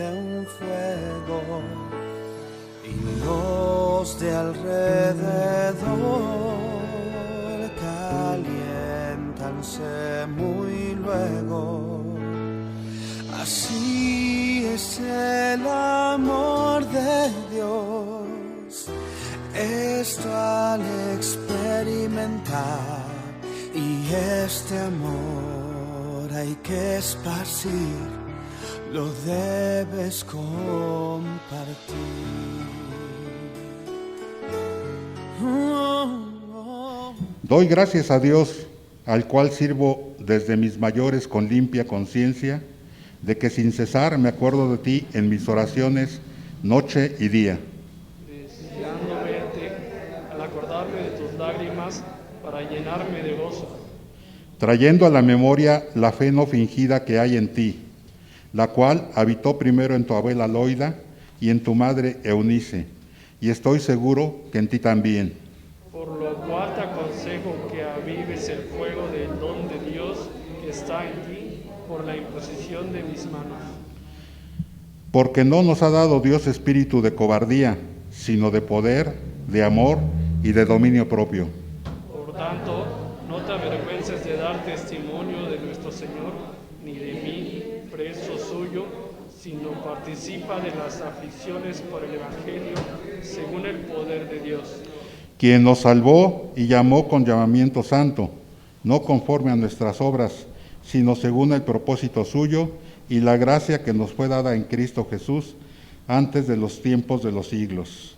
en fuego y los de alrededor caliéntanse muy luego. Así es el amor de Dios, esto al experimentar, y este amor hay que esparcir, lo debes compartir. Doy gracias a Dios, al cual sirvo desde mis mayores con limpia conciencia, de que sin cesar me acuerdo de ti en mis oraciones, noche y día. Deseando verte, al acordarme de tus lágrimas, para llenarme de gozo. Trayendo a la memoria la fe no fingida que hay en ti, la cual habitó primero en tu abuela Loida y en tu madre Eunice, y estoy seguro que en ti también. Por lo cual te aconsejo que avives el fuego del don de Dios que está en ti por la imposición de mis manos. Porque no nos ha dado Dios espíritu de cobardía, sino de poder, de amor y de dominio propio. Por tanto, no te avergüences de dar testimonio de nuestro Señor, ni de mí, preso suyo, sino participa de las aflicciones por el Evangelio, según el poder de Dios. Quien nos salvó y llamó con llamamiento santo, no conforme a nuestras obras, sino según el propósito suyo y la gracia que nos fue dada en Cristo Jesús antes de los tiempos de los siglos.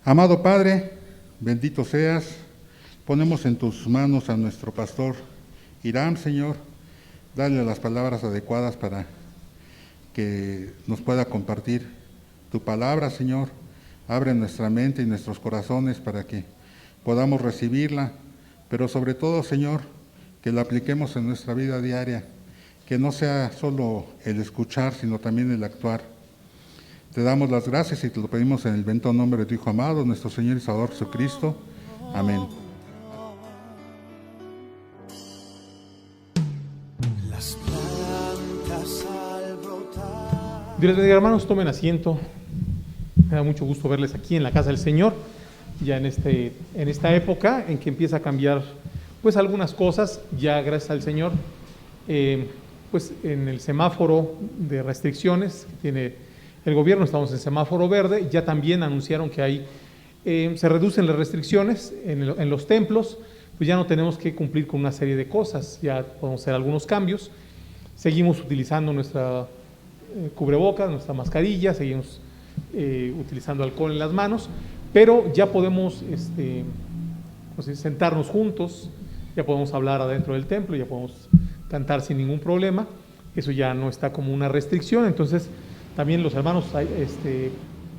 Amado Padre, bendito seas, ponemos en tus manos a nuestro pastor Hiram, Señor, dale las palabras adecuadas para que nos pueda compartir tu palabra, Señor. Abre nuestra mente y nuestros corazones para que podamos recibirla, pero sobre todo, Señor, que la apliquemos en nuestra vida diaria, que no sea solo el escuchar, sino también el actuar. Te damos las gracias y te lo pedimos en el bendito nombre de tu Hijo amado, nuestro Señor y Salvador Jesucristo. Amén. Las plantas al brotar. Dios les bendiga, hermanos, tomen asiento. Me da mucho gusto verles aquí en la casa del Señor, ya en esta época en que empieza a cambiar pues algunas cosas, ya gracias al Señor, pues en el semáforo de restricciones que tiene el gobierno, estamos en semáforo verde, ya también anunciaron que se reducen las restricciones en los templos, pues ya no tenemos que cumplir con una serie de cosas, ya podemos hacer algunos cambios, seguimos utilizando nuestra cubrebocas, nuestra mascarilla, seguimos utilizando alcohol en las manos, pero ya podemos pues, sentarnos juntos, ya podemos hablar adentro del templo, ya podemos cantar sin ningún problema, eso ya no está como una restricción. Entonces también los hermanos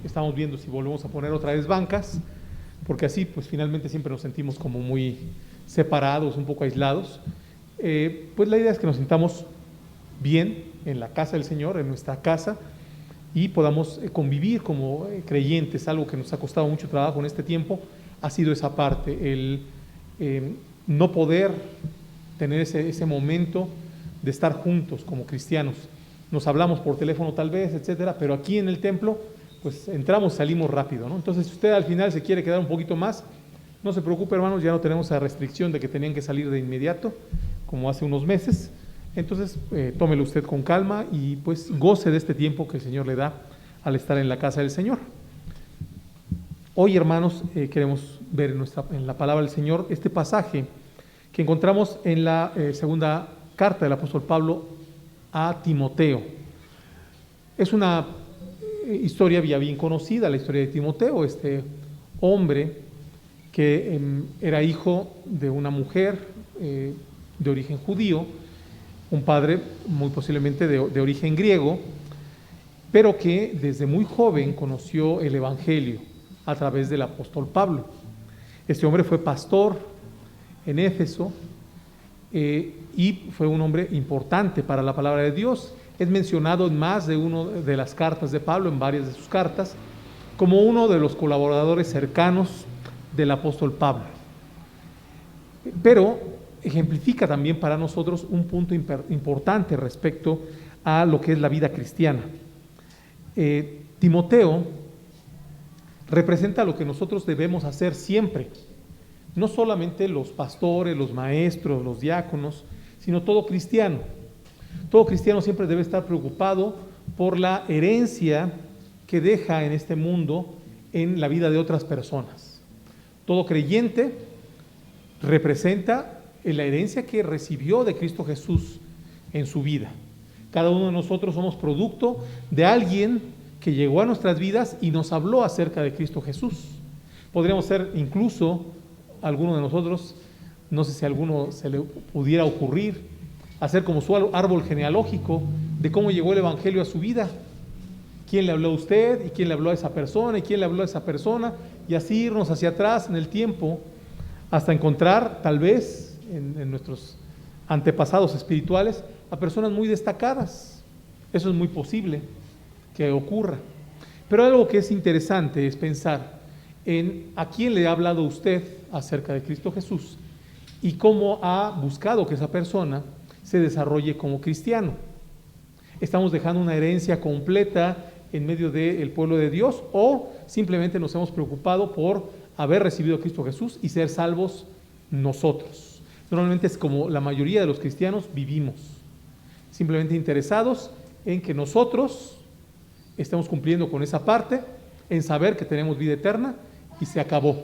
estamos viendo si volvemos a poner otra vez bancas, porque así pues finalmente siempre nos sentimos como muy separados, un poco aislados. Pues la idea es que nos sintamos bien en la casa del Señor, en nuestra casa, y podamos convivir como creyentes. Algo que nos ha costado mucho trabajo en este tiempo ha sido esa parte, el no poder tener ese momento de estar juntos como cristianos. Nos hablamos por teléfono tal vez, etcétera, pero aquí en el templo pues entramos, salimos rápido, ¿no? Entonces si usted al final se quiere quedar un poquito más, no se preocupe, hermanos, ya no tenemos esa restricción de que tenían que salir de inmediato como hace unos meses. Entonces, tómelo usted con calma y pues goce de este tiempo que el Señor le da al estar en la casa del Señor. Hoy, hermanos, queremos ver en la palabra del Señor este pasaje que encontramos en la segunda carta del apóstol Pablo a Timoteo. Es una historia ya bien conocida, la historia de Timoteo, este hombre que era hijo de una mujer de origen judío, un padre muy posiblemente de origen griego, pero que desde muy joven conoció el Evangelio a través del apóstol Pablo. Este hombre fue pastor en Éfeso y fue un hombre importante para la palabra de Dios. Es mencionado en más de una de las cartas de Pablo, en varias de sus cartas, como uno de los colaboradores cercanos del apóstol Pablo. Pero ejemplifica también para nosotros un punto importante respecto a lo que es la vida cristiana. Timoteo representa lo que nosotros debemos hacer siempre, no solamente los pastores, los maestros, los diáconos, sino todo cristiano. Todo cristiano siempre debe estar preocupado por la herencia que deja en este mundo en la vida de otras personas. Todo creyente representa la herencia que recibió de Cristo Jesús en su vida. Cada uno de nosotros somos producto de alguien que llegó a nuestras vidas y nos habló acerca de Cristo Jesús. Podríamos ser incluso, alguno de nosotros, no sé si a alguno se le pudiera ocurrir, hacer como su árbol genealógico de cómo llegó el Evangelio a su vida. ¿Quién le habló a usted? ¿Y quién le habló a esa persona? ¿Y quién le habló a esa persona? Y así irnos hacia atrás en el tiempo hasta encontrar, tal vez, en nuestros antepasados espirituales, a personas muy destacadas. Eso es muy posible que ocurra. Pero algo que es interesante es pensar en a quién le ha hablado usted acerca de Cristo Jesús y cómo ha buscado que esa persona se desarrolle como cristiano. ¿Estamos dejando una herencia completa en medio del pueblo de Dios o simplemente nos hemos preocupado por haber recibido a Cristo Jesús y ser salvos nosotros? Normalmente es como la mayoría de los cristianos vivimos, simplemente interesados en que nosotros estemos cumpliendo con esa parte, en saber que tenemos vida eterna y se acabó.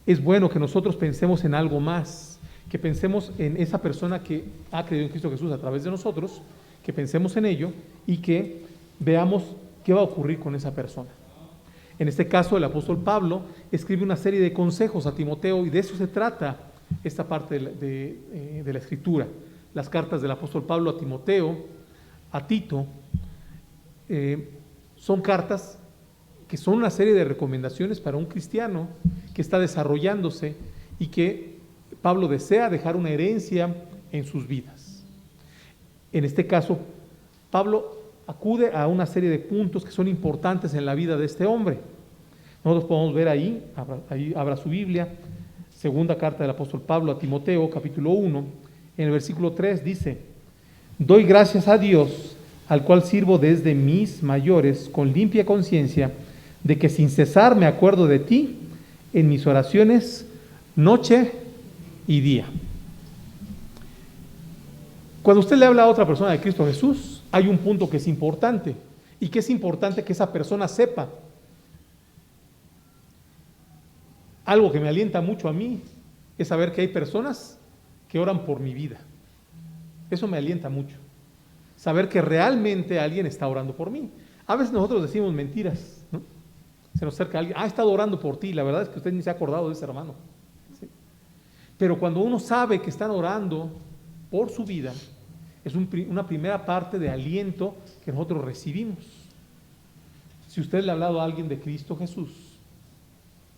Es bueno que nosotros pensemos en algo más, que pensemos en esa persona que ha creído en Cristo Jesús a través de nosotros, que pensemos en ello y que veamos qué va a ocurrir con esa persona. En este caso, el apóstol Pablo escribe una serie de consejos a Timoteo y de eso se trata esta parte de la Escritura. Las cartas del apóstol Pablo a Timoteo, a Tito, son cartas que son una serie de recomendaciones para un cristiano que está desarrollándose y que Pablo desea dejar una herencia en sus vidas. En este caso, Pablo acude a una serie de puntos que son importantes en la vida de este hombre. Nosotros podemos ver ahí abra su Biblia, segunda carta del apóstol Pablo a Timoteo, capítulo 1, en el versículo 3 dice: doy gracias a Dios, al cual sirvo desde mis mayores con limpia conciencia, de que sin cesar me acuerdo de ti en mis oraciones noche y día. Cuando usted le habla a otra persona de Cristo Jesús, hay un punto que es importante, y que es importante que esa persona sepa. Algo que me alienta mucho a mí es saber que hay personas que oran por mi vida. Eso me alienta mucho. Saber que realmente alguien está orando por mí. A veces nosotros decimos mentiras, ¿no? Se nos acerca alguien, ha estado orando por ti, la verdad es que usted ni se ha acordado de ese hermano. ¿Sí? Pero cuando uno sabe que están orando por su vida, es una primera parte de aliento que nosotros recibimos. Si usted le ha hablado a alguien de Cristo Jesús,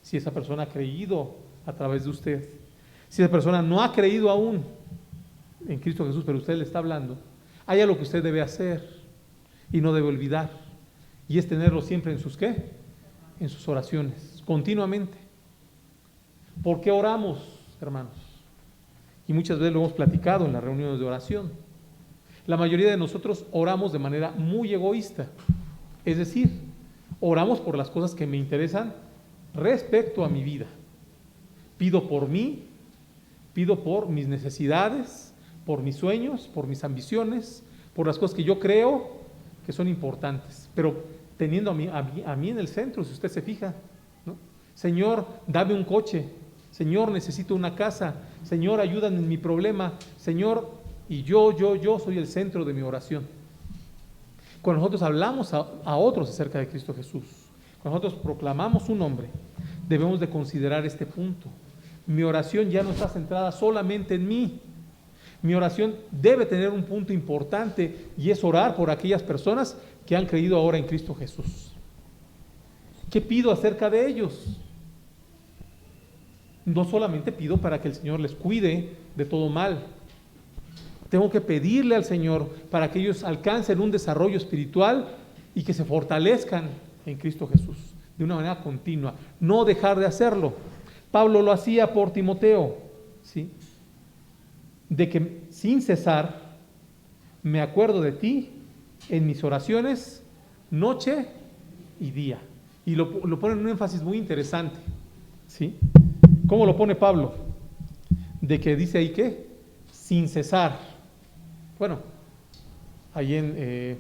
si esa persona ha creído a través de usted, si esa persona no ha creído aún en Cristo Jesús, pero usted le está hablando, hay algo que usted debe hacer y no debe olvidar, y es tenerlo siempre en sus ¿qué? En sus oraciones, continuamente. ¿Por qué oramos, hermanos? Y muchas veces lo hemos platicado en las reuniones de oración. La mayoría de nosotros oramos de manera muy egoísta, es decir, oramos por las cosas que me interesan respecto a mi vida. Pido por mí, pido por mis necesidades, por mis sueños, por mis ambiciones, por las cosas que yo creo que son importantes, pero teniendo a mí en el centro, si usted se fija, ¿no? Señor, dame un coche, Señor, necesito una casa, Señor, ayúdame en mi problema, Señor, y yo soy el centro de mi oración. Cuando nosotros hablamos a otros acerca de Cristo Jesús, cuando nosotros proclamamos su nombre, debemos de considerar este punto. Mi oración ya no está centrada solamente en mí. Mi oración debe tener un punto importante y es orar por aquellas personas que han creído ahora en Cristo Jesús. ¿Qué pido acerca de ellos? No solamente pido para que el Señor les cuide de todo mal. Tengo que pedirle al Señor para que ellos alcancen un desarrollo espiritual y que se fortalezcan en Cristo Jesús de una manera continua. No dejar de hacerlo. Pablo lo hacía por Timoteo, ¿sí? de que sin cesar me acuerdo de ti en mis oraciones, noche y día. Y lo pone en un énfasis muy interesante, ¿sí? ¿Cómo lo pone Pablo? De que dice ahí que sin cesar. Bueno, ahí en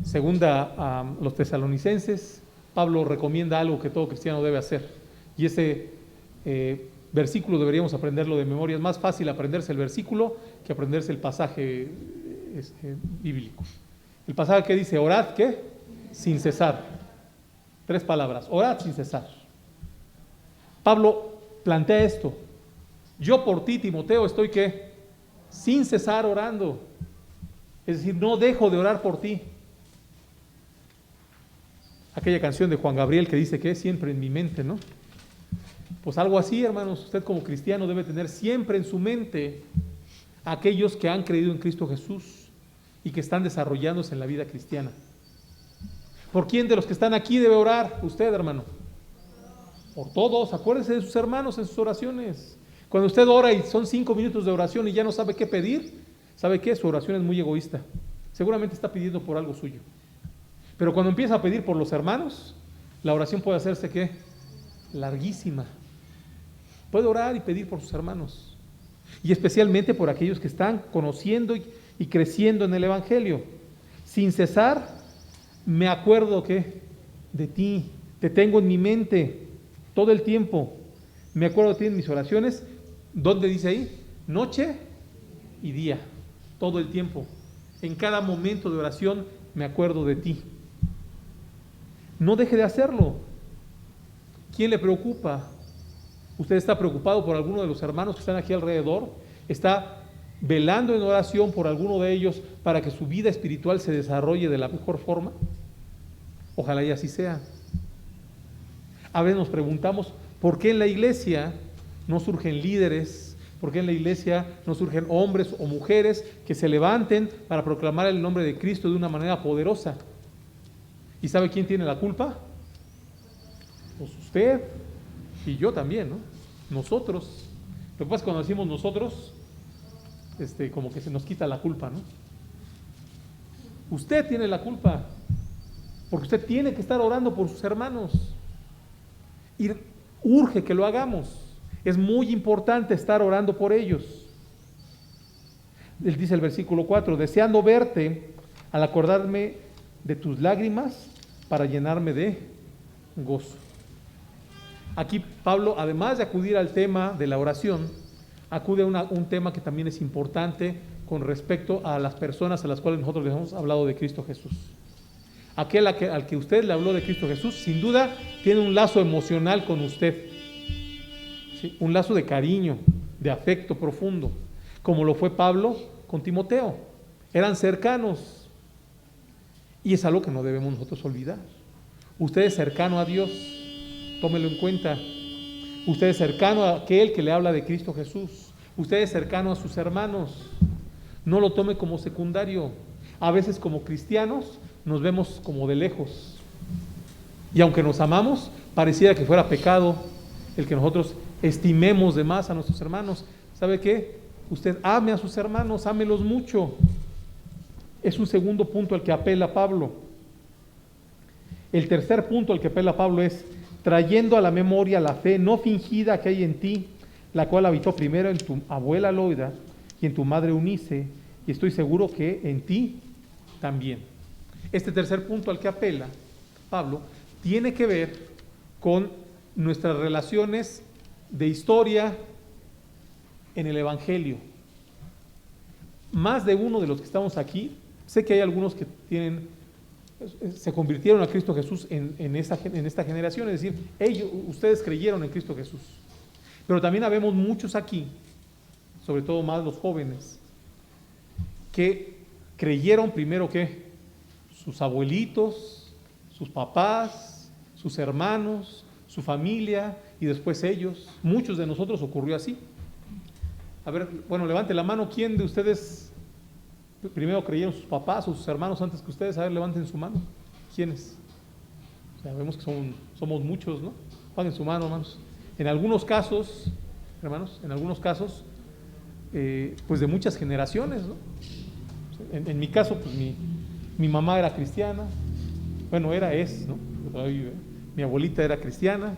segunda a los Tesalonicenses, Pablo recomienda algo que todo cristiano debe hacer. Y ese versículo deberíamos aprenderlo de memoria. Es más fácil aprenderse el versículo que aprenderse el pasaje bíblico. El pasaje que dice, orad, ¿qué? Sin cesar. 3 palabras, orad sin cesar. Pablo plantea esto. Yo por ti, Timoteo, estoy ¿qué? Sin cesar orando. Es decir, no dejo de orar por ti. Aquella canción de Juan Gabriel que dice que es siempre en mi mente, ¿no? Pues algo así, hermanos, usted como cristiano debe tener siempre en su mente a aquellos que han creído en Cristo Jesús y que están desarrollándose en la vida cristiana. ¿Por quién de los que están aquí debe orar usted, hermano? Por todos. Acuérdese de sus hermanos en sus oraciones. Cuando usted ora y son 5 minutos de oración y ya no sabe qué pedir, ¿sabe qué? Su oración es muy egoísta. Seguramente está pidiendo por algo suyo. Pero cuando empieza a pedir por los hermanos, la oración puede hacerse ¿qué? Larguísima. Puede orar y pedir por sus hermanos. Y especialmente por aquellos que están conociendo y creciendo en el Evangelio. Sin cesar, me acuerdo ¿qué? De ti. Te tengo en mi mente todo el tiempo. Me acuerdo de ti en mis oraciones. ¿Dónde dice ahí? Noche y día. Todo el tiempo. En cada momento de oración me acuerdo de ti. No deje de hacerlo. ¿Quién le preocupa? ¿Usted está preocupado por alguno de los hermanos que están aquí alrededor? ¿Está velando en oración por alguno de ellos para que su vida espiritual se desarrolle de la mejor forma? Ojalá y así sea. A veces nos preguntamos, ¿por qué en la iglesia no surgen líderes? ¿Por qué en la iglesia no surgen hombres o mujeres que se levanten para proclamar el nombre de Cristo de una manera poderosa? ¿Y sabe quién tiene la culpa? Pues usted y yo también, ¿no? Nosotros. Lo que pasa es que cuando decimos nosotros, como que se nos quita la culpa, ¿no? Usted tiene la culpa, porque usted tiene que estar orando por sus hermanos. Y urge que lo hagamos. Es muy importante estar orando por ellos. Él dice el versículo 4, deseando verte al acordarme de tus lágrimas para llenarme de gozo. Aquí Pablo, además de acudir al tema de la oración, acude a un tema que también es importante con respecto a las personas a las cuales nosotros les hemos hablado de Cristo Jesús. Aquel al que usted le habló de Cristo Jesús, sin duda tiene un lazo emocional con usted, ¿sí? Un lazo de cariño, de afecto profundo, como lo fue Pablo con Timoteo. Eran cercanos y es algo que no debemos nosotros olvidar. Usted es cercano a Dios, tómelo en cuenta. Usted es cercano a aquel que le habla de Cristo Jesús. Usted es cercano a sus hermanos. No lo tome como secundario. A veces como cristianos nos vemos como de lejos. Y aunque nos amamos, pareciera que fuera pecado el que nosotros estimemos de más a nuestros hermanos. ¿Sabe qué? Usted ame a sus hermanos, ámelos mucho. Es un segundo punto al que apela Pablo. El tercer punto al que apela Pablo es trayendo a la memoria la fe no fingida que hay en ti, la cual habitó primero en tu abuela Loida y en tu madre Eunice, y estoy seguro que en ti también. Este tercer punto al que apela Pablo tiene que ver con nuestras relaciones de historia en el Evangelio. Más de uno de los que estamos aquí, sé que hay algunos que se convirtieron a Cristo Jesús en esta generación, es decir, ustedes creyeron en Cristo Jesús. Pero también habemos muchos aquí, sobre todo más los jóvenes, que creyeron primero que sus abuelitos, sus papás, sus hermanos, su familia y después ellos. Muchos de nosotros ocurrió así. A ver, bueno, levante la mano. ¿Quién de ustedes primero creyeron sus papás o sus hermanos antes que ustedes? A ver, levanten su mano. ¿Quiénes? O sea, vemos que somos muchos, ¿no? Pongan su mano, hermanos. En algunos casos, hermanos, pues de muchas generaciones, ¿no? En mi caso, pues mi mamá era cristiana, bueno, es, ¿no? Mi abuelita era cristiana,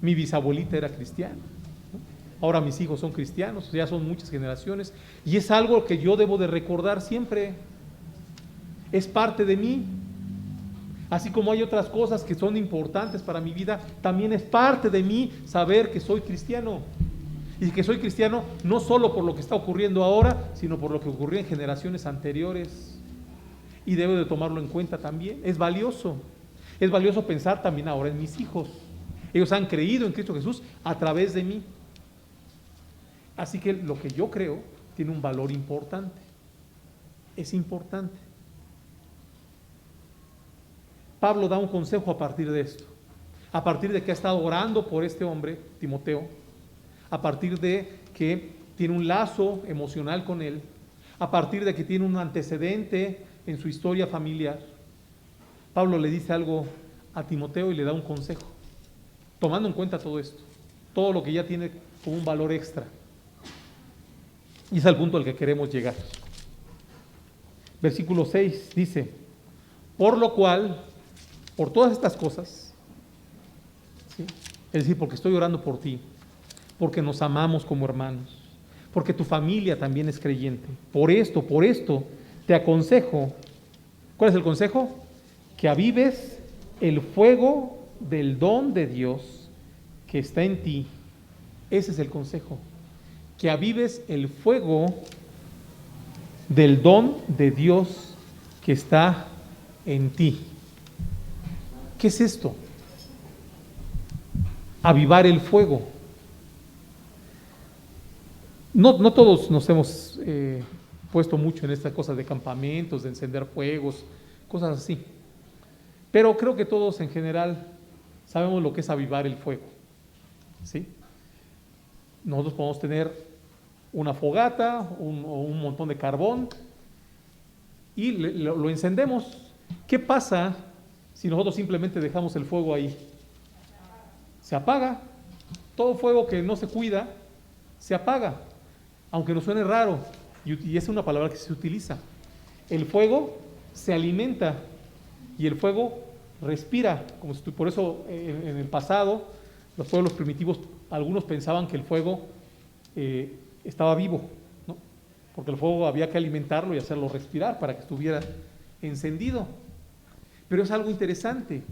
mi bisabuelita era cristiana, ¿no? Ahora mis hijos son cristianos, ya son muchas generaciones, y es algo que yo debo de recordar siempre, es parte de mí. Así como hay otras cosas que son importantes para mi vida, también es parte de mí saber que soy cristiano. Y que soy cristiano no solo por lo que está ocurriendo ahora, sino por lo que ocurrió en generaciones anteriores. Y debo de tomarlo en cuenta también. Es valioso. Es valioso pensar también ahora en mis hijos. Ellos han creído en Cristo Jesús a través de mí. Así que lo que yo creo tiene un valor importante. Es importante. Pablo da un consejo a partir de esto. A partir de que ha estado orando por este hombre, Timoteo. A partir de que tiene un lazo emocional con él, a partir de que tiene un antecedente en su historia familiar, Pablo le dice algo a Timoteo y le da un consejo, tomando en cuenta todo esto, todo lo que ya tiene como un valor extra. Y es al punto al que queremos llegar. Versículo 6 dice, por lo cual, por todas estas cosas, ¿sí? Es decir, porque estoy orando por ti, porque nos amamos como hermanos, porque tu familia también es creyente. Por esto, te aconsejo, ¿cuál es el consejo? Que avives el fuego del don de Dios que está en ti. Ese es el consejo. Que avives el fuego del don de Dios que está en ti. ¿Qué es esto? Avivar el fuego. No todos nos hemos puesto mucho en estas cosas de campamentos, de encender fuegos, cosas así. Pero creo que todos en general sabemos lo que es avivar el fuego, ¿sí? Nosotros podemos tener una fogata o un montón de carbón y lo encendemos. ¿Qué pasa si nosotros simplemente dejamos el fuego ahí? Se apaga. Todo fuego que no se cuida se apaga. Aunque nos suene raro, y es una palabra que se utiliza, el fuego se alimenta y el fuego respira. Por eso en el pasado, los pueblos primitivos, algunos pensaban que el fuego estaba vivo, ¿no? Porque el fuego había que alimentarlo y hacerlo respirar para que estuviera encendido. Pero es algo interesante.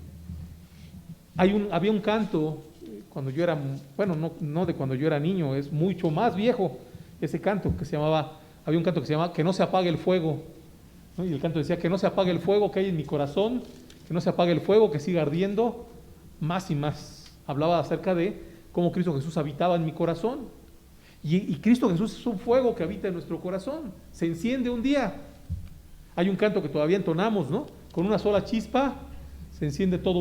Había un canto, cuando yo era, bueno, no de cuando yo era niño, es mucho más viejo, ese canto había un canto que se llamaba Que no se apague el fuego, ¿no? Y el canto decía: que no se apague el fuego que hay en mi corazón, que no se apague el fuego, que siga ardiendo más y más. Hablaba acerca de cómo Cristo Jesús habitaba en mi corazón. Y Cristo Jesús es un fuego que habita en nuestro corazón, se enciende un día. Hay un canto que todavía entonamos, ¿no? Con una sola chispa se enciende todo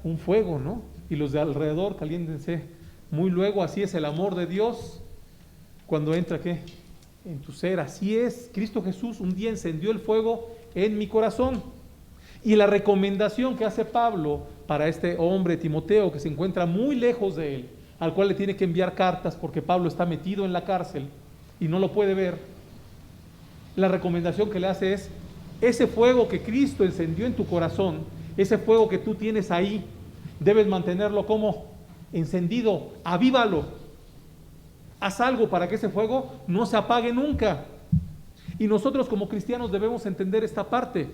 un fuego, ¿no? Y los de alrededor caliéntense muy luego. Así es el amor de Dios cuando entra, ¿qué? En tu ser. Así es, Cristo Jesús un día encendió el fuego en mi corazón. Y la recomendación que hace Pablo para este hombre Timoteo, que se encuentra muy lejos de él, al cual le tiene que enviar cartas porque Pablo está metido en la cárcel y no lo puede ver, la recomendación que le hace es: ese fuego que Cristo encendió en tu corazón, ese fuego que tú tienes ahí, debes mantenerlo como encendido, avívalo. Haz algo para que ese fuego no se apague nunca. Y nosotros como cristianos debemos entender esta parte.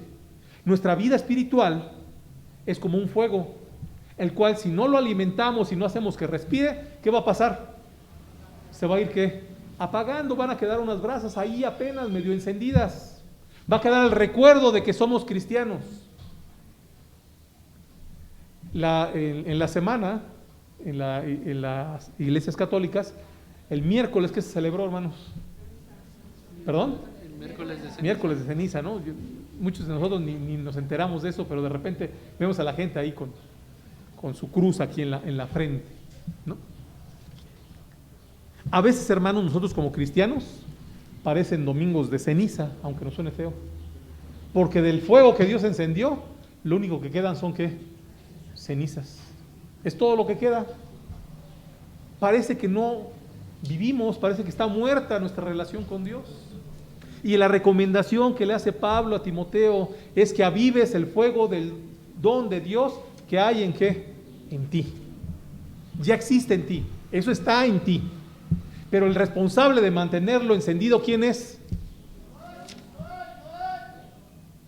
Nuestra vida espiritual es como un fuego, el cual si no lo alimentamos y no hacemos que respire, ¿qué va a pasar? Se va a ir, ¿qué? Apagando, van a quedar unas brasas ahí apenas medio encendidas. Va a quedar el recuerdo de que somos cristianos. En la semana, en las iglesias católicas, el miércoles que se celebró, hermanos. ¿Perdón? El miércoles de ceniza. Miércoles de ceniza, ¿no? Muchos de nosotros ni nos enteramos de eso, pero de repente vemos a la gente ahí con su cruz aquí en la frente, ¿no? A veces, hermanos, nosotros como cristianos parecen domingos de ceniza, aunque nos suene feo, porque del fuego que Dios encendió, lo único que quedan son, ¿qué? Cenizas. Es todo lo que queda. Parece que no vivimos, parece que está muerta nuestra relación con Dios. Y la recomendación que le hace Pablo a Timoteo es que avives el fuego del don de Dios que hay en ¿qué? En ti. Ya existe en ti, eso está en ti. Pero el responsable de mantenerlo encendido, ¿quién es?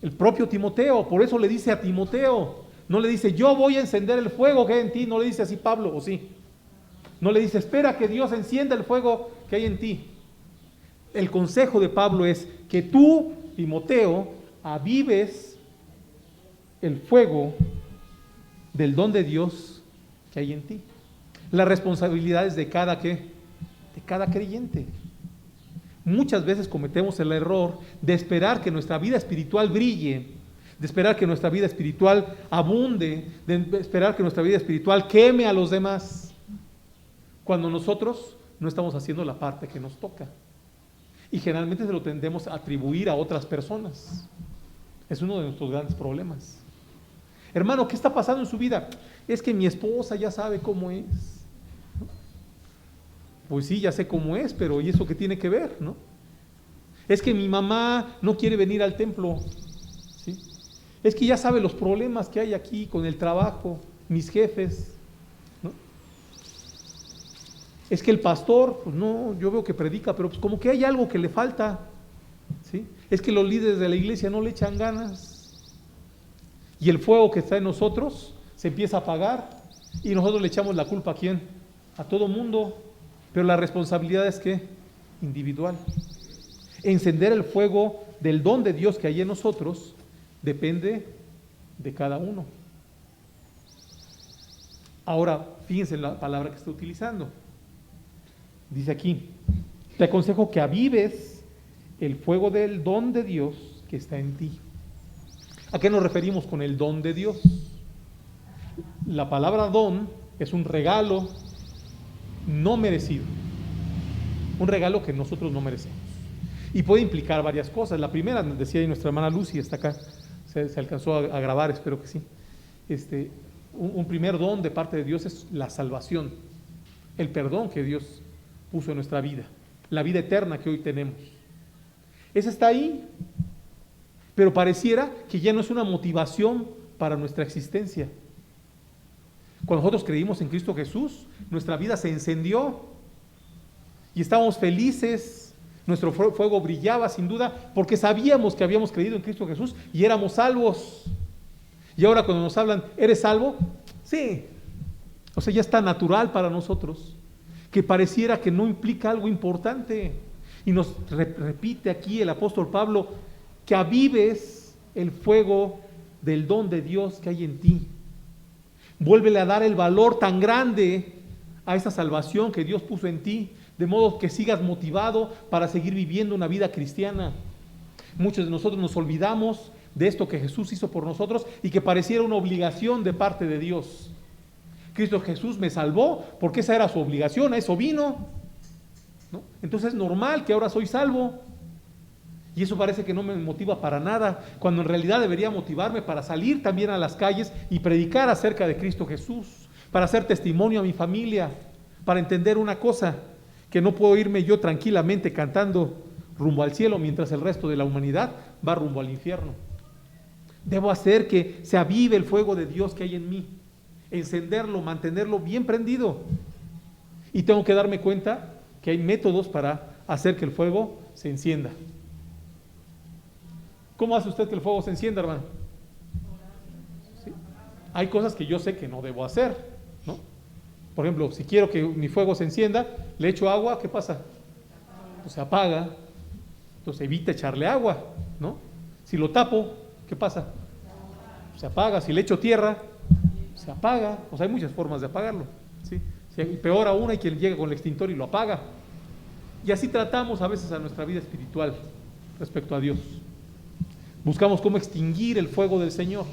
El propio Timoteo. Por eso le dice a Timoteo, no le dice yo voy a encender el fuego que hay en ti, no le dice así Pablo, ¿o sí? No le dice espera que Dios encienda el fuego que hay en ti. El consejo de Pablo es que tú, Timoteo, avives el fuego del don de Dios que hay en ti. Las responsabilidades de cada ¿qué? De cada creyente. Muchas veces cometemos el error de esperar que nuestra vida espiritual brille, de esperar que nuestra vida espiritual abunde, de esperar que nuestra vida espiritual queme a los demás, cuando nosotros no estamos haciendo la parte que nos toca. Y generalmente se lo tendemos a atribuir a otras personas. Es uno de nuestros grandes problemas. Hermano, ¿qué está pasando en su vida? Es que mi esposa ya sabe cómo es. Pues sí, ya sé cómo es, pero ¿y eso qué tiene que ver, no? Es que mi mamá no quiere venir al templo, ¿sí? Es que ya sabe los problemas que hay aquí con el trabajo, mis jefes, ¿no? Es que el pastor, pues no, yo veo que predica, pero pues como que hay algo que le falta, ¿sí? Es que los líderes de la iglesia no le echan ganas. Y el fuego que está en nosotros se empieza a apagar y nosotros le echamos la culpa ¿a quién? A todo mundo. Pero la responsabilidad es ¿qué? Individual. Encender el fuego del don de Dios que hay en nosotros depende de cada uno. Ahora, fíjense en la palabra que está utilizando. Dice aquí, te aconsejo que avives el fuego del don de Dios que está en ti. ¿A qué nos referimos con el don de Dios? La palabra don es un regalo no merecido, un regalo que nosotros no merecemos, y puede implicar varias cosas. La primera, decía ahí nuestra hermana Lucy, está acá, se alcanzó a grabar, espero que sí. Un primer don de parte de Dios es la salvación, el perdón que Dios puso en nuestra vida, la vida eterna que hoy tenemos. Esa está ahí, pero pareciera que ya no es una motivación para nuestra existencia. Cuando nosotros creímos en Cristo Jesús, nuestra vida se encendió y estábamos felices, nuestro fuego brillaba sin duda, porque sabíamos que habíamos creído en Cristo Jesús y éramos salvos. Y ahora cuando nos hablan, ¿eres salvo? Sí. O sea, ya está natural para nosotros, que pareciera que no implica algo importante. Y nos repite aquí el apóstol Pablo, que avives el fuego del don de Dios que hay en ti. Vuélvele a dar el valor tan grande a esa salvación que Dios puso en ti, de modo que sigas motivado para seguir viviendo una vida cristiana. Muchos de nosotros nos olvidamos de esto que Jesús hizo por nosotros y que pareciera una obligación de parte de Dios. Cristo Jesús me salvó porque esa era su obligación, a eso vino, ¿no? Entonces es normal que ahora soy salvo. Y eso parece que no me motiva para nada, cuando en realidad debería motivarme para salir también a las calles y predicar acerca de Cristo Jesús, para hacer testimonio a mi familia, para entender una cosa, que no puedo irme yo tranquilamente cantando rumbo al cielo mientras el resto de la humanidad va rumbo al infierno. Debo hacer que se avive el fuego de Dios que hay en mí, encenderlo, mantenerlo bien prendido. Y tengo que darme cuenta que hay métodos para hacer que el fuego se encienda. ¿Cómo hace usted que el fuego se encienda, hermano? ¿Sí? Hay cosas que yo sé que no debo hacer, ¿no? Por ejemplo, si quiero que mi fuego se encienda, le echo agua, ¿qué pasa? Pues se apaga. Entonces evita echarle agua, ¿no? Si lo tapo, ¿qué pasa? Se apaga. Si le echo tierra, se apaga. O sea, hay muchas formas de apagarlo, ¿sí? Y peor aún, hay quien llega con el extintor y lo apaga. Y así tratamos a veces a nuestra vida espiritual respecto a Dios. Buscamos cómo extinguir el fuego del Señor,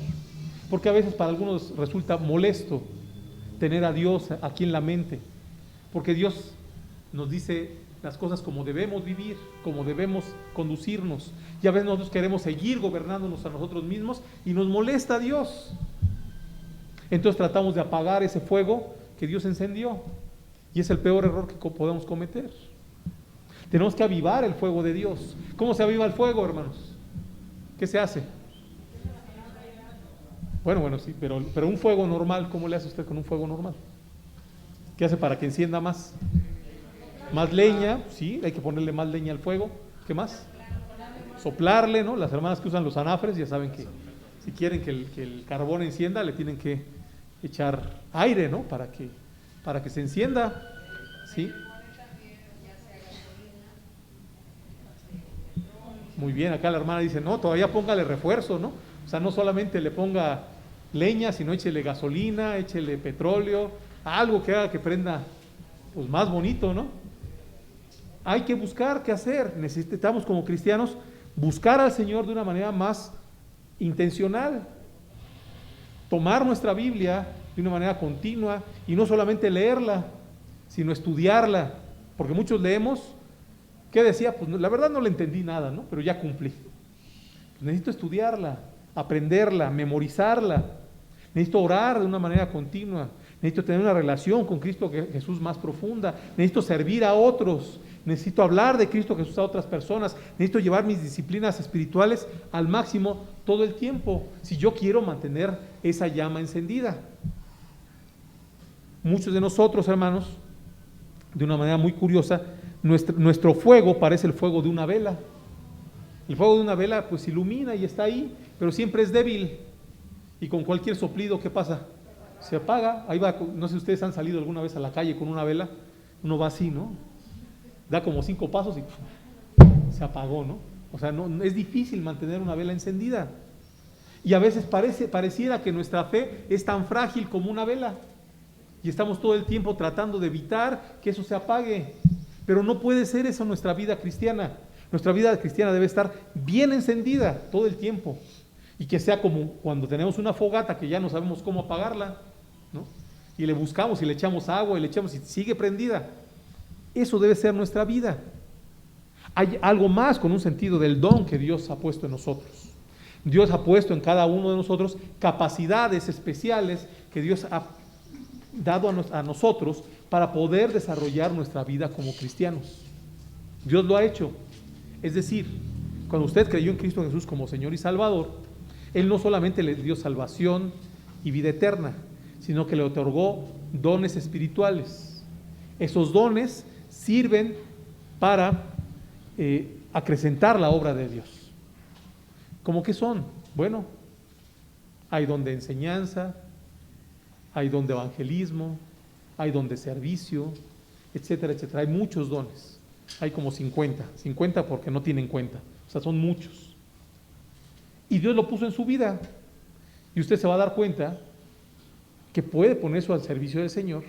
porque a veces para algunos resulta molesto tener a Dios aquí en la mente, porque Dios nos dice las cosas como debemos vivir, como debemos conducirnos, y a veces nosotros queremos seguir gobernándonos a nosotros mismos y nos molesta a Dios. Entonces tratamos de apagar ese fuego que Dios encendió. Y es el peor error que podemos cometer. Tenemos que avivar el fuego de Dios. ¿Cómo se aviva el fuego, hermanos? ¿Qué se hace? Bueno, sí, pero un fuego normal, ¿cómo le hace usted con un fuego normal? ¿Qué hace para que encienda más? Más leña, sí, hay que ponerle más leña al fuego. ¿Qué más? Soplarle, ¿no? Las hermanas que usan los anafres ya saben que si quieren que el carbón encienda, le tienen que echar aire, ¿no? Para que se encienda, ¿sí? Muy bien, acá la hermana dice, no, todavía póngale refuerzo, ¿no? O sea, no solamente le ponga leña, sino échele gasolina, échele petróleo, algo que haga que prenda, pues, más bonito, ¿no? Hay que buscar qué hacer. Necesitamos como cristianos buscar al Señor de una manera más intencional, tomar nuestra Biblia de una manera continua y no solamente leerla, sino estudiarla, porque muchos leemos, ¿qué decía? Pues la verdad no le entendí nada, ¿no? Pero ya cumplí. Pues necesito estudiarla, aprenderla, memorizarla, necesito orar de una manera continua, necesito tener una relación con Cristo Jesús más profunda, necesito servir a otros, necesito hablar de Cristo Jesús a otras personas, necesito llevar mis disciplinas espirituales al máximo todo el tiempo, si yo quiero mantener esa llama encendida. Muchos de nosotros, hermanos, de una manera muy curiosa, nuestro fuego parece el fuego de una vela. El fuego de una vela pues ilumina y está ahí, pero siempre es débil. Y con cualquier soplido, ¿qué pasa? Se apaga. Ahí va, no sé si ustedes han salido alguna vez a la calle con una vela, uno va así, ¿no? Da como 5 pasos y se apagó, ¿no? O sea, no, es difícil mantener una vela encendida. Y a veces pareciera que nuestra fe es tan frágil como una vela. Y estamos todo el tiempo tratando de evitar que eso se apague. Pero no puede ser eso nuestra vida cristiana. Nuestra vida cristiana debe estar bien encendida todo el tiempo. Y que sea como cuando tenemos una fogata que ya no sabemos cómo apagarla, ¿no? Y le buscamos y le echamos agua y le echamos y sigue prendida. Eso debe ser nuestra vida. Hay algo más con un sentido del don que Dios ha puesto en nosotros. Dios ha puesto en cada uno de nosotros capacidades especiales que Dios ha dado a nosotros para poder desarrollar nuestra vida como cristianos. Dios lo ha hecho. Es decir, cuando usted creyó en Cristo Jesús como Señor y Salvador, Él no solamente le dio salvación y vida eterna, sino que le otorgó dones espirituales. Esos dones sirven para acrecentar la obra de Dios. ¿Cómo que son? Bueno, hay don de enseñanza, hay don de evangelismo, hay don de servicio, etcétera, etcétera. Hay muchos dones. Hay como 50 porque no tienen cuenta. O sea, son muchos. Y Dios lo puso en su vida. Y usted se va a dar cuenta que puede poner eso al servicio del Señor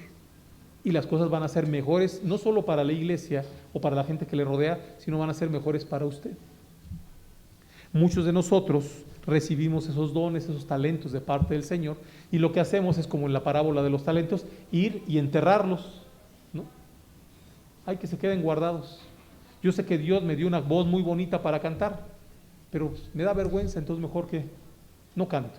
y las cosas van a ser mejores, no solo para la iglesia o para la gente que le rodea, sino van a ser mejores para usted. Muchos de nosotros recibimos esos dones, esos talentos de parte del Señor, y lo que hacemos es como en la parábola de los talentos, ir y enterrarlos, ¿no? Hay que se queden guardados. Yo sé que Dios me dio una voz muy bonita para cantar, pero me da vergüenza, entonces mejor que no canto,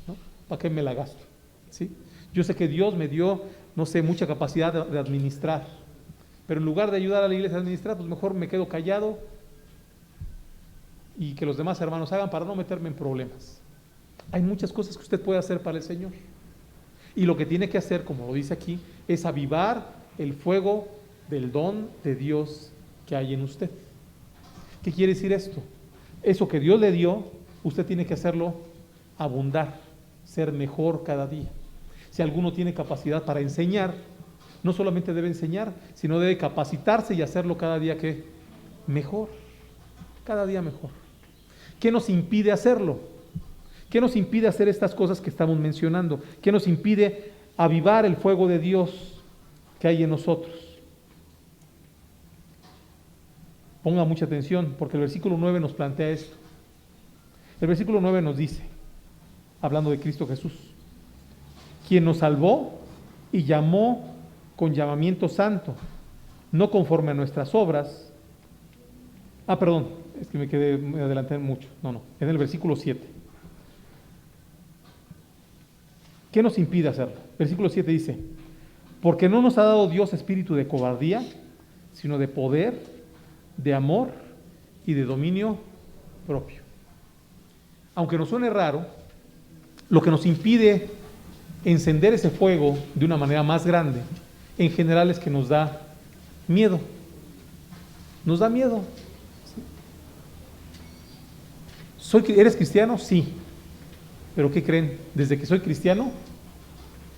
¿no? ¿Para qué me la gasto? ¿Sí? Yo sé que Dios me dio, no sé, mucha capacidad de administrar, pero en lugar de ayudar a la iglesia a administrar, pues mejor me quedo callado y que los demás hermanos hagan para no meterme en problemas. Hay muchas cosas que usted puede hacer para el Señor. Y lo que tiene que hacer, como lo dice aquí, es avivar el fuego del don de Dios que hay en usted. ¿Qué quiere decir esto? Eso que Dios le dio, usted tiene que hacerlo abundar, ser mejor cada día. Si alguno tiene capacidad para enseñar, no solamente debe enseñar, sino debe capacitarse y hacerlo cada día que mejor, cada día mejor. ¿Qué nos impide hacerlo? ¿Qué nos impide hacer estas cosas que estamos mencionando? ¿Qué nos impide avivar el fuego de Dios que hay en nosotros? Ponga mucha atención, porque el versículo 9 nos plantea esto. El versículo 9 nos dice, hablando de Cristo Jesús, quien nos salvó y llamó con llamamiento santo, no conforme a nuestras obras. Es que me adelanté mucho. En el versículo 7. ¿Qué nos impide hacerlo? Versículo 7 dice, Porque no nos ha dado Dios espíritu de cobardía, sino de poder, de amor y de dominio propio. Aunque nos suene raro, lo que nos impide encender ese fuego de una manera más grande, en general es que nos da miedo. Nos da miedo. ¿Eres cristiano? Sí. ¿Pero qué creen? Desde que soy cristiano,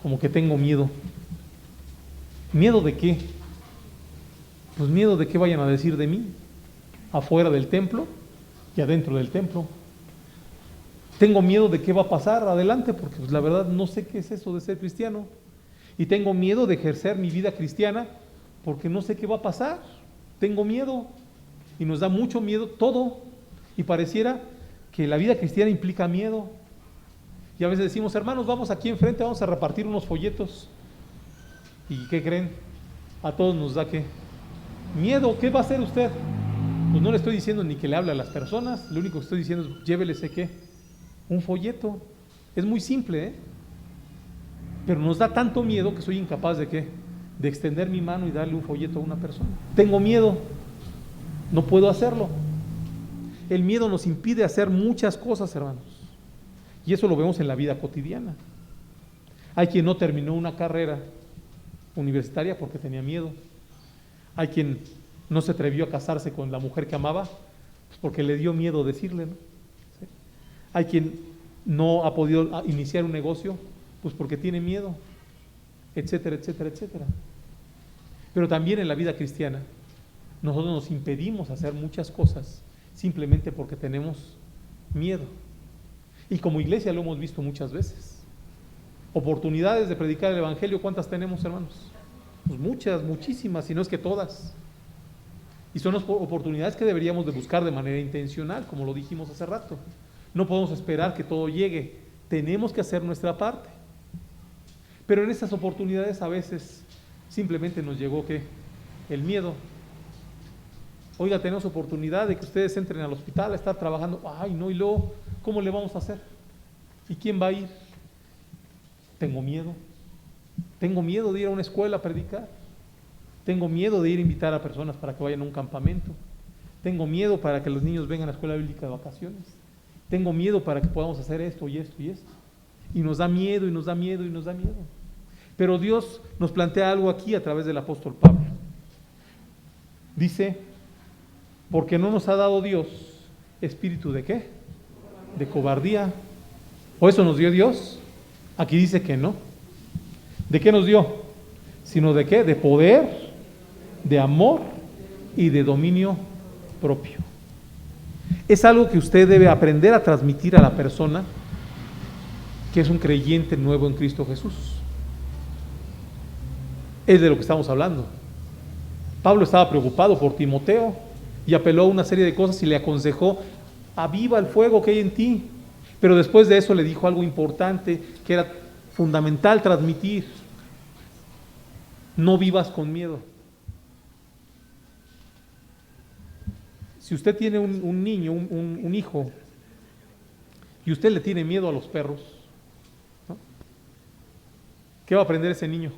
como que tengo miedo. ¿Miedo de qué? Pues miedo de qué vayan a decir de mí, afuera del templo y adentro del templo. Tengo miedo de qué va a pasar adelante, porque pues la verdad no sé qué es eso de ser cristiano. Y tengo miedo de ejercer mi vida cristiana, porque no sé qué va a pasar. Tengo miedo. Y nos da mucho miedo todo. Y pareciera que la vida cristiana implica miedo. Y a veces decimos, hermanos, vamos aquí enfrente, vamos a repartir unos folletos. ¿Y qué creen? A todos nos da ¿qué? Miedo. ¿Qué va a hacer usted? Pues no le estoy diciendo ni que le hable a las personas, lo único que estoy diciendo es llévele ¿qué? Un folleto. Es muy simple, ¿eh? Pero nos da tanto miedo que soy incapaz de ¿qué? De extender mi mano y darle un folleto a una persona. Tengo miedo, no puedo hacerlo. El miedo nos impide hacer muchas cosas, hermanos. Y eso lo vemos en la vida cotidiana. Hay quien no terminó una carrera universitaria porque tenía miedo. Hay quien no se atrevió a casarse con la mujer que amaba pues porque le dio miedo decirle, ¿no? ¿Sí? Hay quien no ha podido iniciar un negocio pues porque tiene miedo, etcétera, etcétera, etcétera. Pero también en la vida cristiana nosotros nos impedimos hacer muchas cosas simplemente porque tenemos miedo. Y como iglesia lo hemos visto muchas veces. Oportunidades de predicar el evangelio, ¿cuántas tenemos, hermanos? Pues muchas, muchísimas, si no es que todas. Y son oportunidades que deberíamos de buscar de manera intencional, como lo dijimos hace rato. No podemos esperar que todo llegue, tenemos que hacer nuestra parte. Pero en esas oportunidades a veces simplemente nos llegó ¿qué? El miedo. Oiga, tenemos oportunidad de que ustedes entren al hospital a estar trabajando. Ay, no, y luego, ¿cómo le vamos a hacer? ¿Y quién va a ir? Tengo miedo. Tengo miedo de ir a una escuela a predicar. Tengo miedo de ir a invitar a personas para que vayan a un campamento. Tengo miedo para que los niños vengan a la escuela bíblica de vacaciones. Tengo miedo para que podamos hacer esto y esto y esto. Y nos da miedo y nos da miedo y nos da miedo. Pero Dios nos plantea algo aquí a través del apóstol Pablo. Dice, porque no nos ha dado Dios espíritu de ¿qué? De cobardía. ¿O eso nos dio Dios? Aquí dice que no. ¿De qué nos dio? Sino de qué? De poder, de amor y de dominio propio. Es algo que usted debe aprender a transmitir a la persona que es un creyente nuevo en Cristo Jesús. Es de lo que estamos hablando. Pablo estaba preocupado por Timoteo y apeló a una serie de cosas y le aconsejó: aviva el fuego que hay en ti. Pero después de eso le dijo algo importante que era fundamental transmitir: no vivas con miedo. Si usted tiene un niño, un hijo, y usted le tiene miedo a los perros, ¿no? ¿Qué va a aprender ese niño?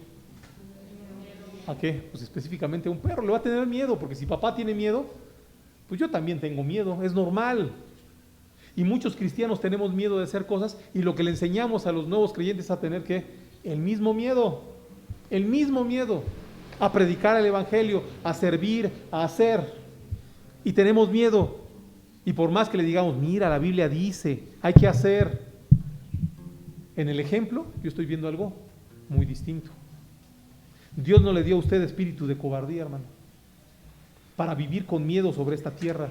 ¿A qué? Pues específicamente a un perro. Le va a tener miedo, porque si papá tiene miedo, pues yo también tengo miedo, es normal. Y muchos cristianos tenemos miedo de hacer cosas, y lo que le enseñamos a los nuevos creyentes es a tener ¿qué? El mismo miedo, a predicar el evangelio, a servir, a hacer. Y tenemos miedo. Y por más que le digamos, mira, la Biblia dice, hay que hacer. En el ejemplo, yo estoy viendo algo muy distinto. Dios no le dio a usted espíritu de cobardía, hermano, para vivir con miedo sobre esta tierra.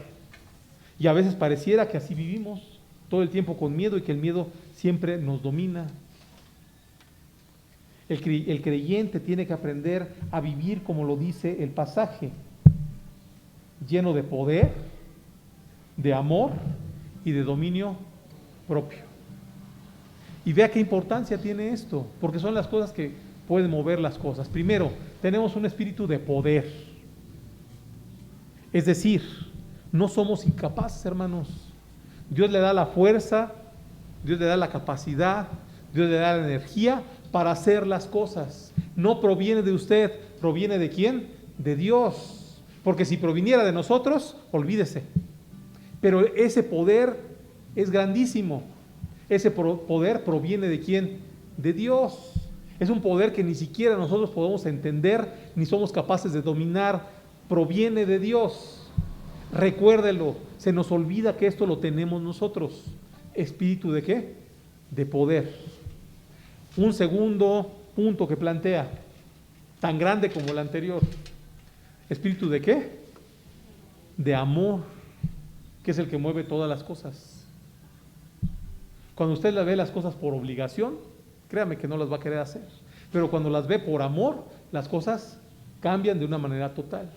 Y a veces pareciera que así vivimos, todo el tiempo con miedo, y que el miedo siempre nos domina. El creyente tiene que aprender a vivir como lo dice el pasaje, lleno de poder, de amor y de dominio propio. Y vea qué importancia tiene esto, porque son las cosas que pueden mover las cosas. Primero, tenemos un espíritu de poder. Es decir, no somos incapaces, hermanos. Dios le da la fuerza, Dios le da la capacidad, Dios le da la energía para hacer las cosas. No proviene de usted, proviene ¿de quién? De Dios. Porque si proviniera de nosotros, olvídese. Pero ese poder es grandísimo. Ese poder proviene ¿de quién? De Dios. Es un poder que ni siquiera nosotros podemos entender, ni somos capaces de dominar. Proviene de Dios. Recuérdelo, se nos olvida que esto lo tenemos nosotros. ¿Espíritu de qué? De poder. Un segundo punto que plantea, tan grande como el anterior. ¿Espíritu de qué? De amor, que es el que mueve todas las cosas. Cuando usted le ve las cosas por obligación, créame que no las va a querer hacer. Pero cuando las ve por amor, las cosas cambian de una manera total.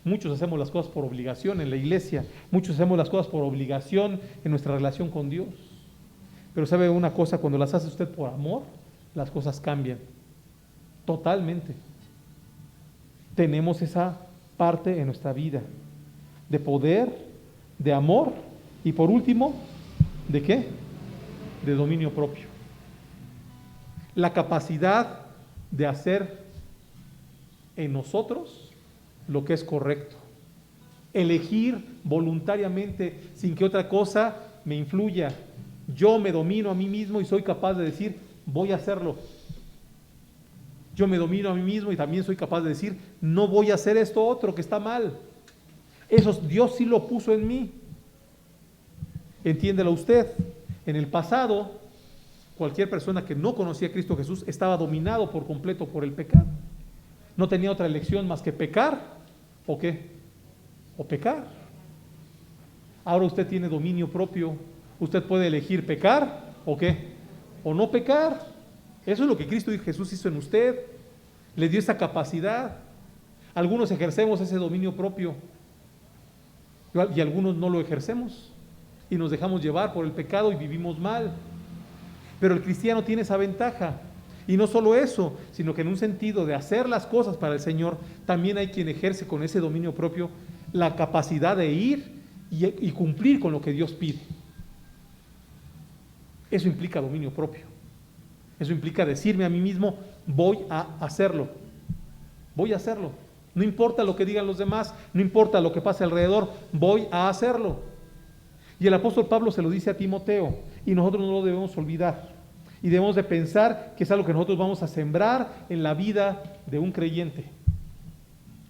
Muchos hacemos las cosas por obligación en la iglesia, muchos hacemos las cosas por obligación en nuestra relación con Dios. Pero sabe una cosa, cuando las hace usted por amor, las cosas cambian totalmente. Tenemos esa parte en nuestra vida de poder, de amor y por último, ¿de qué? De dominio propio. La capacidad de hacer en nosotros lo que es correcto. Elegir voluntariamente sin que otra cosa me influya. Yo me domino a mí mismo y soy capaz de decir, voy a hacerlo. Yo me domino a mí mismo y también soy capaz de decir, no voy a hacer esto otro que está mal. Eso Dios sí lo puso en mí. Entiéndelo usted. En el pasado, cualquier persona que no conocía a Cristo Jesús estaba dominado por completo por el pecado. No tenía otra elección más que pecar, ¿o qué? O pecar. Ahora usted tiene dominio propio. Usted puede elegir pecar, ¿o qué? O no pecar. Eso es lo que Cristo Jesús hizo en usted. Le dio esa capacidad. Algunos ejercemos ese dominio propio y algunos no lo ejercemos y nos dejamos llevar por el pecado y vivimos mal. Pero el cristiano tiene esa ventaja. Y no solo eso, sino que en un sentido de hacer las cosas para el Señor, también hay quien ejerce con ese dominio propio la capacidad de ir y cumplir con lo que Dios pide. Eso implica dominio propio. Eso implica decirme a mí mismo, voy a hacerlo. Voy a hacerlo. No importa lo que digan los demás, no importa lo que pase alrededor, voy a hacerlo. Y el apóstol Pablo se lo dice a Timoteo, y nosotros no lo debemos olvidar. Y debemos de pensar que es algo que nosotros vamos a sembrar en la vida de un creyente.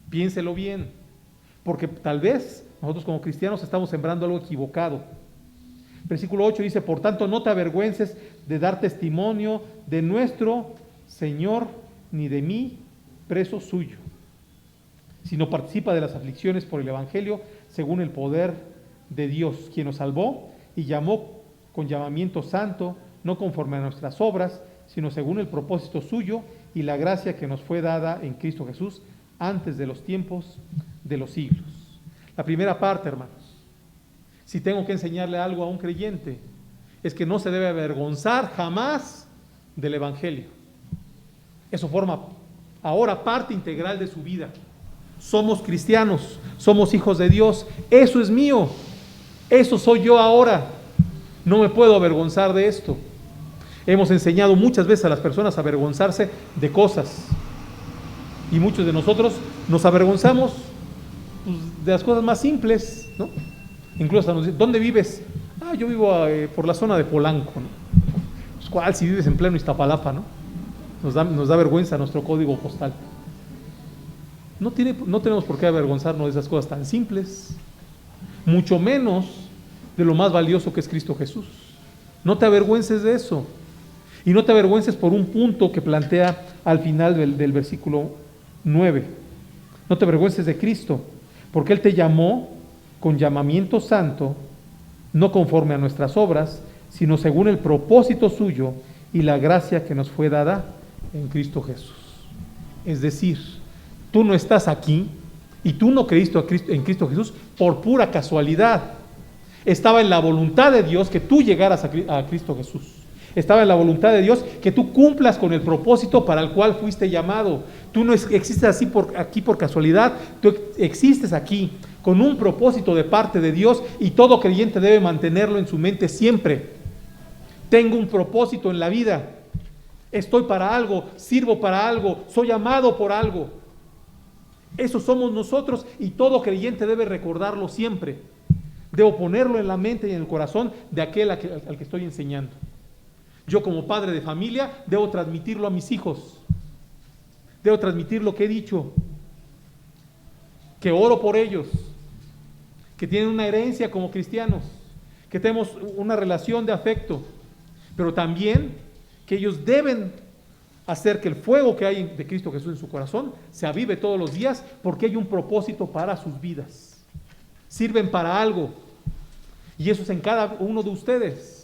Piénselo bien, porque tal vez nosotros como cristianos estamos sembrando algo equivocado. Versículo 8 dice, por tanto no te avergüences de dar testimonio de nuestro Señor, ni de mí, preso suyo, sino participa de las aflicciones por el Evangelio, según el poder de Dios, quien nos salvó y llamó con llamamiento santo, no conforme a nuestras obras, sino según el propósito suyo y la gracia que nos fue dada en Cristo Jesús antes de los tiempos de los siglos. La primera parte, hermanos, si tengo que enseñarle algo a un creyente, es que no se debe avergonzar jamás del Evangelio. Eso forma ahora parte integral de su vida. Somos cristianos, somos hijos de Dios, eso es mío, eso soy yo ahora. No me puedo avergonzar de esto. Hemos enseñado muchas veces a las personas a avergonzarse de cosas. Y muchos de nosotros nos avergonzamos de las cosas más simples, ¿no? Incluso hasta nos dicen, ¿dónde vives? Yo vivo por la zona de Polanco, ¿no? Pues, ¿cuál? Si vives en pleno Iztapalapa, ¿no? Nos da vergüenza nuestro código postal. No tenemos por qué avergonzarnos de esas cosas tan simples, mucho menos de lo más valioso que es Cristo Jesús. No te avergüences de eso. Y no te avergüences por un punto que plantea al final del versículo 9. No te avergüences de Cristo, porque Él te llamó con llamamiento santo, no conforme a nuestras obras, sino según el propósito suyo y la gracia que nos fue dada en Cristo Jesús. Es decir, tú no estás aquí y tú no creíste en Cristo Jesús por pura casualidad. Estaba en la voluntad de Dios que tú llegaras a Cristo Jesús. Estaba en la voluntad de Dios que tú cumplas con el propósito para el cual fuiste llamado. Tú no existes aquí por casualidad, tú existes aquí con un propósito de parte de Dios y todo creyente debe mantenerlo en su mente siempre. Tengo un propósito en la vida. Estoy para algo, sirvo para algo, soy amado por algo. Eso somos nosotros y todo creyente debe recordarlo siempre. Debo ponerlo en la mente y en el corazón de aquel al que estoy enseñando. Yo como padre de familia debo transmitirlo a mis hijos. Debo transmitir lo que he dicho. Que oro por ellos. Que tienen una herencia como cristianos. Que tenemos una relación de afecto. Pero también que ellos deben hacer que el fuego que hay de Cristo Jesús en su corazón se avive todos los días porque hay un propósito para sus vidas. Sirven para algo. Y eso es en cada uno de ustedes.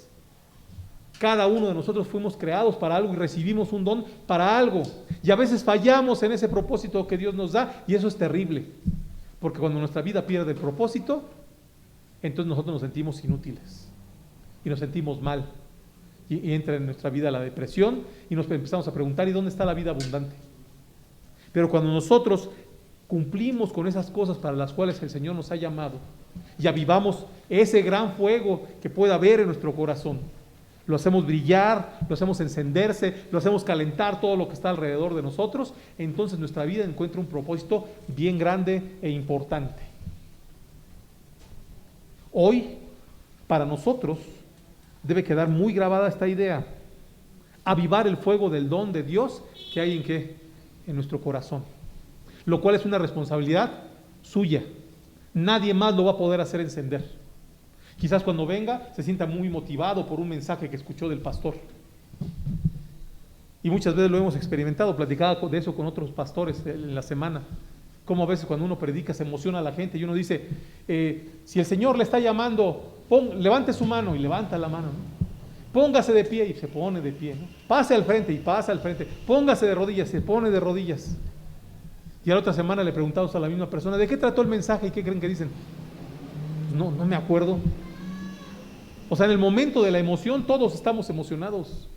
Cada uno de nosotros fuimos creados para algo y recibimos un don para algo. Y a veces fallamos en ese propósito que Dios nos da y eso es terrible. Porque cuando nuestra vida pierde el propósito, entonces nosotros nos sentimos inútiles y nos sentimos mal. Y entra en nuestra vida la depresión y nos empezamos a preguntar, ¿y dónde está la vida abundante? Pero cuando nosotros cumplimos con esas cosas para las cuales el Señor nos ha llamado y avivamos ese gran fuego que pueda haber en nuestro corazón, lo hacemos brillar, lo hacemos encenderse, lo hacemos calentar todo lo que está alrededor de nosotros, entonces nuestra vida encuentra un propósito bien grande e importante. Hoy, para nosotros, debe quedar muy grabada esta idea: avivar el fuego del don de Dios que hay en nuestro corazón, lo cual es una responsabilidad suya. Nadie más lo va a poder hacer encender. Quizás cuando venga se sienta muy motivado por un mensaje que escuchó del pastor, y muchas veces lo hemos experimentado, platicado de eso con otros pastores en la semana, como a veces cuando uno predica se emociona a la gente y uno dice, si el Señor le está llamando, levante su mano, y levanta la mano, ¿no? Póngase de pie, y se pone de pie, ¿no? Pase al frente, y pasa al frente. Póngase de rodillas, se pone de rodillas. Y a la otra semana le preguntamos a la misma persona, ¿de qué trató el mensaje? ¿Y qué creen que dicen? No me acuerdo. O sea, en el momento de la emoción todos estamos emocionados,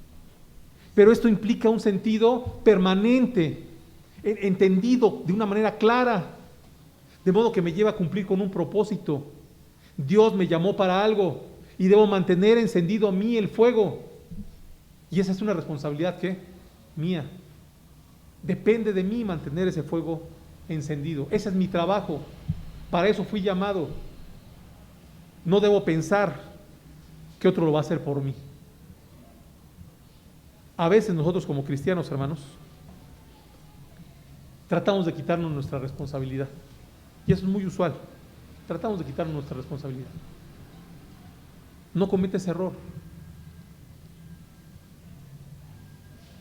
pero esto implica un sentido permanente, entendido de una manera clara, de modo que me lleva a cumplir con un propósito. Dios me llamó para algo y debo mantener encendido a mí el fuego. Y esa es una responsabilidad mía. Depende de mí mantener ese fuego encendido. Ese es mi trabajo. Para eso fui llamado. No debo pensar que otro lo va a hacer por mí. A veces nosotros como cristianos, hermanos, tratamos de quitarnos nuestra responsabilidad. Y eso es muy usual. Tratamos de quitarnos nuestra responsabilidad. No cometa ese error.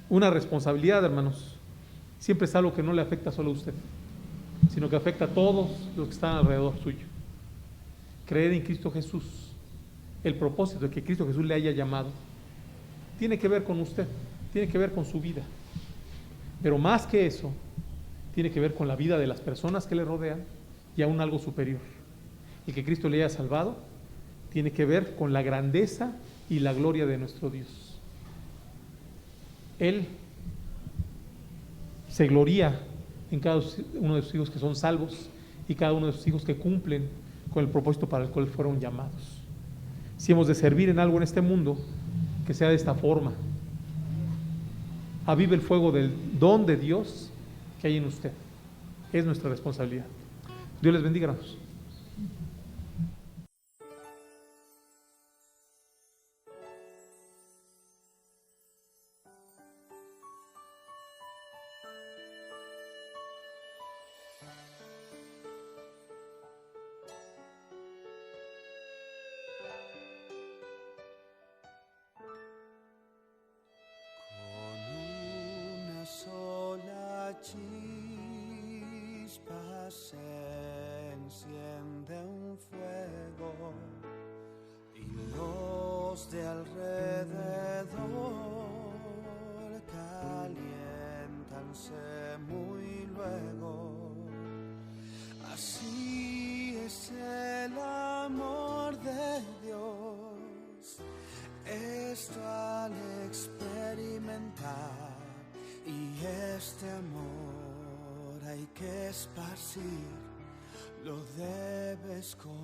Una responsabilidad, hermanos, siempre es algo que no le afecta solo a usted, sino que afecta a todos los que están alrededor suyo. Creer en Cristo Jesús, el propósito de que Cristo Jesús le haya llamado, tiene que ver con usted, tiene que ver con su vida. Pero más que eso, tiene que ver con la vida de las personas que le rodean y aún algo superior. El que Cristo le haya salvado tiene que ver con la grandeza y la gloria de nuestro Dios. Él se gloria en cada uno de sus hijos que son salvos y cada uno de sus hijos que cumplen con el propósito para el cual fueron llamados. Si hemos de servir en algo en este mundo, que sea de esta forma. Avive el fuego del don de Dios que hay en usted. Es nuestra responsabilidad. Dios les bendiga, hermanos. Chispa se enciende un fuego y los de alrededor caliéntanse muy luego. Así es el amor de Dios, esto al experimentar, y este amor hay que esparcir, lo debes compartir.